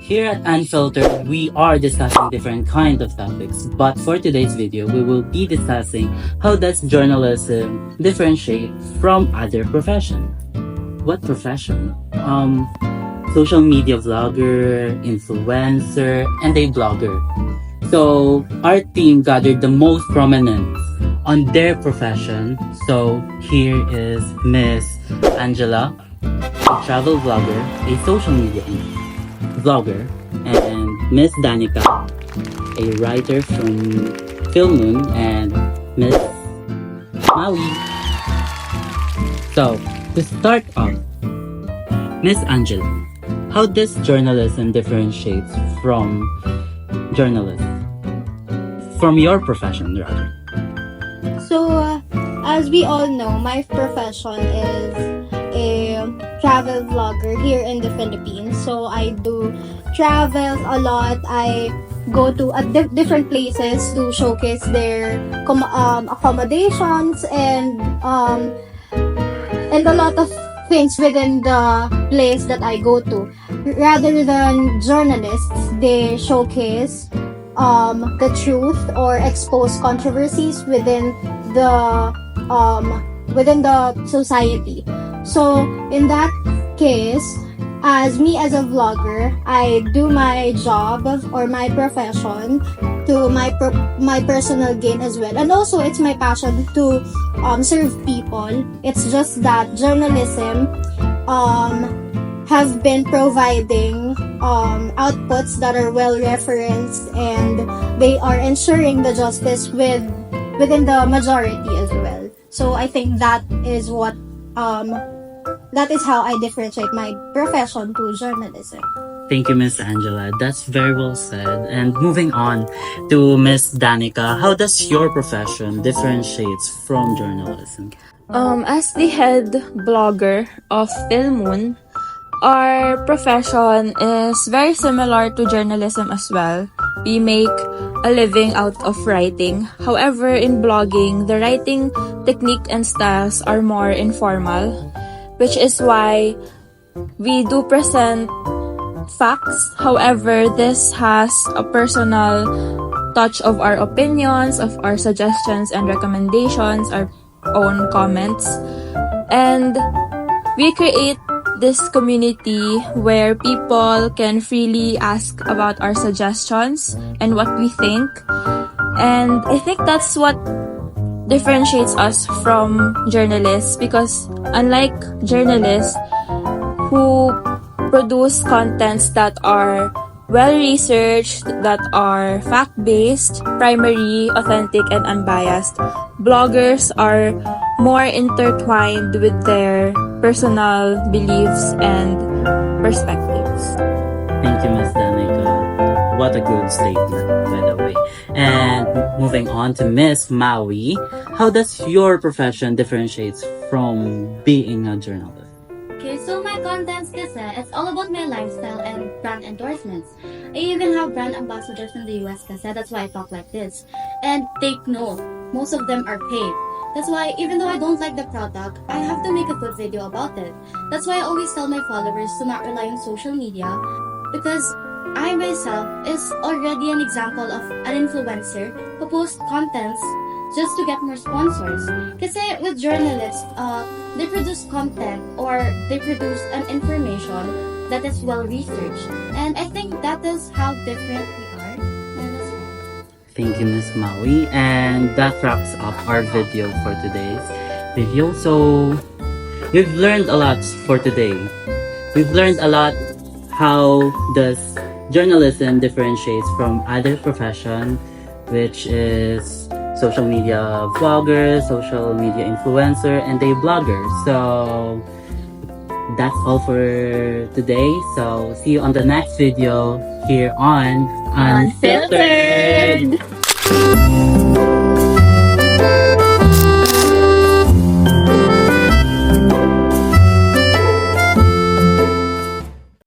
Here at Unfiltered, we are discussing different kinds of topics. But for today's video, we will be discussing how does journalism differentiate from other profession. What profession? Social media vlogger, influencer, and a blogger. So our team gathered the most prominent on their profession. So here is Miss Angela, a travel vlogger, a social media vlogger, and Miss Danica, a writer from Film Moon, and Miss Maui. So to start off, Miss Angela, how does journalism differentiate from journalism? From your profession, rather. So, as we all know, my profession is a travel vlogger here in the Philippines. So, I do travel a lot. I go to different places to showcase their accommodations and a lot of things within the place that I go to. Rather than journalists, they showcase the truth or expose controversies within the society. So in that case, as a vlogger, I do my job or my profession to my personal gain as well, and also it's my passion to serve people. It's just that journalism have been providing outputs that are well referenced, and they are ensuring the justice within the majority as well. So I think that is how I differentiate my profession to journalism. Thank you, Miss Angela. That's very well said. And moving on to Miss Danica, how does your profession differentiates from journalism? As the head blogger of Film Moon, our profession is very similar to journalism as well. We make a living out of writing. However, in blogging, the writing technique and styles are more informal, which is why we do present facts. However, this has a personal touch of our opinions, of our suggestions and recommendations, our own comments. And we create this community where people can freely ask about our suggestions and what we think. And I think that's what differentiates us from journalists, because unlike journalists who produce contents that are well-researched, that are fact-based, primary, authentic, and unbiased, bloggers are more intertwined with their personal beliefs and perspectives. Thank you, Miss Danica. What a good statement, by the way. And moving on to Miss Maui, how does your profession differentiates from being a journalist? Okay, so my contents kasi, it's all about my lifestyle and brand endorsements. I even have brand ambassadors in the US kasi, that's why I talk like this. And take note, most of them are paid. That's why even though I don't like the product, I have to make a good video about it. That's why I always tell my followers to not rely on social media, because I myself is already an example of an influencer who posts contents just to get more sponsors. Kasi with journalists, they produce content or they produce an information that is well researched. And I think that is how different we are. And that's right. Thank you, Miss Maui. And that wraps up our video for today's video. So we've learned a lot for today. We've learned a lot how does journalism differentiates from other profession, which is social media vlogger, social media influencer, and a blogger. So that's all for today. So see you on the next video here on Unfiltered.